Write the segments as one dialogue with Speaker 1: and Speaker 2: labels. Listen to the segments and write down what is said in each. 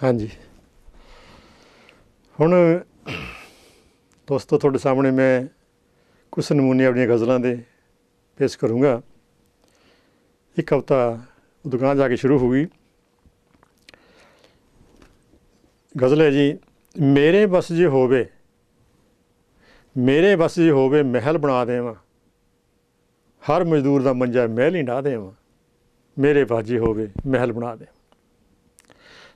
Speaker 1: हाँ जी। हुण दोस्तों तुहाडे सामने मैं कुछ नमूने अपनी गज़लों के पेश करूँगा। एक कविता दुकान जाके शुरू होगी। गज़ल है जी। मेरे बस जे होवे, मेरे बस जे होवे महल बना देवां, हर मजदूर दा मंजा महल ही ढा देवां, मेरे बस जे होवे महल बना देवां।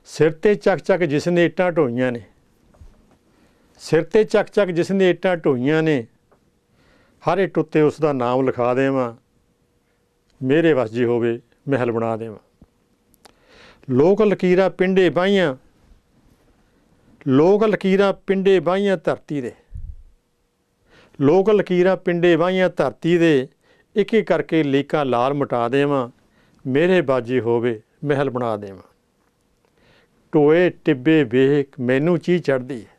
Speaker 1: सिर ते चक चक जिसने इट्टां ढोईयां ने, सिर ते चक चक जिसने इट्टां ढोईयां ने, हर इट्ट उत्ते उसदा नाम लिखा देवां, मेरे बस जे होवे महल बना देवां। लोक लकीरां पिंडे बाहियां, लोक लकीरां पिंडे बाहियां धरती दे, लोक लकीरां पिंडे बाहियां धरती दे, एक एक करके लीकां लाल मिटा देवां, मेरे बाजे होवे महल बना देवां। टोए टिब्बे वेख मैनू चीज़ चढ़दी है,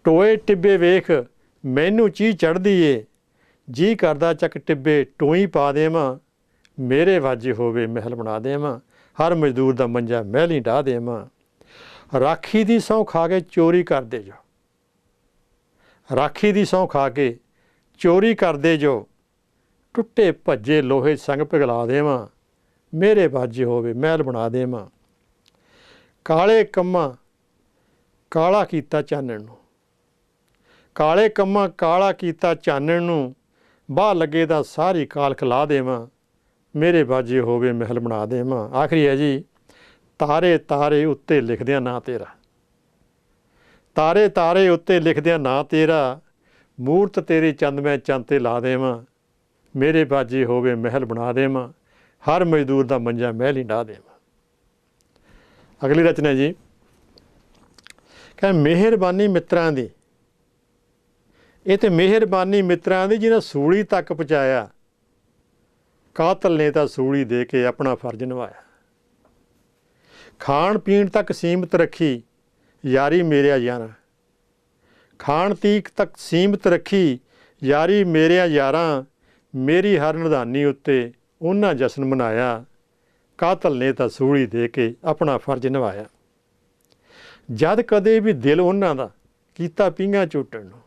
Speaker 1: टोए टिब्बे वेख मैनू चीज़ चढ़दी है, जी करदा चक टिब्बे टोई पा देवां, मेरे बाजे होवे महल बना देवां, हर मजदूर दा मंजा महल ही ढा देवां। राखी दी सौं खा के चोरी करदे जो, राखी दी सौं खा के चोरी करदे जो, टुट्टे भज्जे लोहे संग पिघला देवां, मेरे बाजे होवे महल बना देवां। काले कम्मां काला कीता चानण नूं, काले कम्मां काला कीता चानण नूं, बाह लगे दा सारी काल खिला देवां, मेरे बाजे होवे महल बना देवां। आखिरी है जी। तारे तारे उत्ते लिखदियां ना तेरा, तारे तारे उत्ते लिखदियां ना तेरा, मूरत तेरी चंद मैं चंद ते ला देवां, मेरे बाजे होवे महल बना देवां, हर मजदूर दा मंजा महल ही ढा देवां। अगली रचना जी। कह मेहरबानी मित्रां दी, ये तो मेहरबानी मित्रां दी जिन्हां सूली तक पहुँचाया, कातल ने तां सूली दे के अपना फर्ज निभाया। खाण पीण तक सीमत रखी यारी मेरिया यारां, खाण पीण तक सीमत रखी यारी मेरिया यारां, मेरी हर निधानी उत्ते उन्हां जशन मनाया, कातल ने तां सूली दे के अपना फर्ज निभाया। जद कदे भी दिल उन्हां दा कीता पींघां झूटण नूं,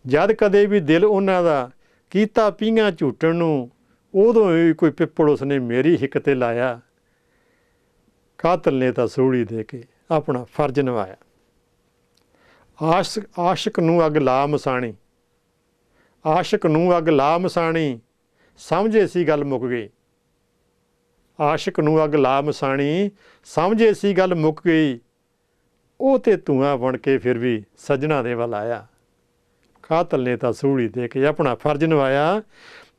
Speaker 1: जद कदे भी दिल उन्हां दा कीता पींघां झूटण नूं, उदों ही कोई पिप्पड़ उसने मेरी हिक ते लाया, कातल ने तां सूली दे के अपना फर्ज निभाया। आशिक नूं अग ला मसाणी, आशिक नूं अग ला मसाणी, समझे सी गल मुक गई, आशिक नूं अग ला मसाणी, समझे सी गल मुक गई, ਉਹ ਤੇ ਧੂਆਂ ਬਣ ਕੇ ਫਿਰ ਵੀ ਸੱਜਣਾ ਦੇ ਵੱਲ ਆਇਆ, ਕਾਤਲ ਨੇ ਤਾਂ ਸੂਲੀ ਦੇ ਕੇ ਆਪਣਾ ਫਰਜ਼ ਨਿਭਾਇਆ।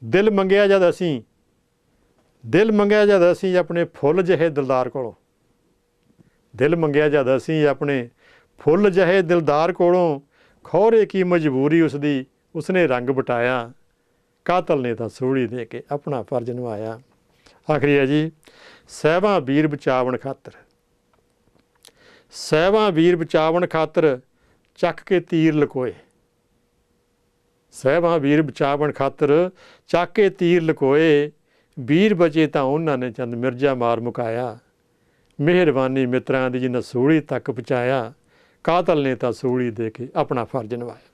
Speaker 1: ਦਿਲ ਮੰਗਿਆ ਜਦ ਅਸੀਂ, ਦਿਲ ਮੰਗਿਆ ਜਦ ਅਸੀਂ ਆਪਣੇ ਫੁੱਲ ਜਿਹੇ ਦਿਲਦਾਰ ਕੋਲੋਂ, ਦਿਲ ਮੰਗਿਆ ਜਦ ਅਸੀਂ ਆਪਣੇ ਫੁੱਲ ਜਿਹੇ ਦਿਲਦਾਰ ਕੋਲੋਂ, ਖੌਰੇ ਕੀ ਮਜਬੂਰੀ ਉਸਦੀ ਉਸਨੇ ਰੰਗ ਬਟਾਇਆ, ਕਾਤਲ ਨੇ ਤਾਂ ਸੂਲੀ ਦੇ ਕੇ ਆਪਣਾ ਫਰਜ਼ ਨਿਭਾਇਆ। ਆਖਰੀ ਹੈ ਜੀ। ਸਹਿਬਾਂ ਵੀਰ ਬਚਾਵਣ ਖਾਤਰ, ਸਹਿਬਾਂ ਵੀਰ ਬਚਾਵਣ ਖਾਤਰ ਚੱਕ ਕੇ ਤੀਰ ਲਕੋਏ, ਸਹਿਬਾਂ ਵੀਰ ਬਚਾਵਣ ਖਾਤਰ ਚੱਕ ਕੇ ਤੀਰ ਲਕੋਏ, ਵੀਰ ਬਚੇ ਤਾਂ ਉਹਨਾਂ ਨੇ ਚੰਦ ਮਿਰਜ਼ਾ ਮਾਰ ਮੁਕਾਇਆ, ਮਿਹਰਬਾਨੀ ਮਿੱਤਰਾਂ ਦੀ ਜਿਨ੍ਹਾਂ ਸੂਲੀ ਤੱਕ ਪਹੁੰਚਾਇਆ, ਕਾਤਲ ਨੇ ਤਾਂ ਸੂਲੀ ਦੇ ਕੇ ਆਪਣਾ ਫਰਜ਼ ਨਿਭਾਇਆ।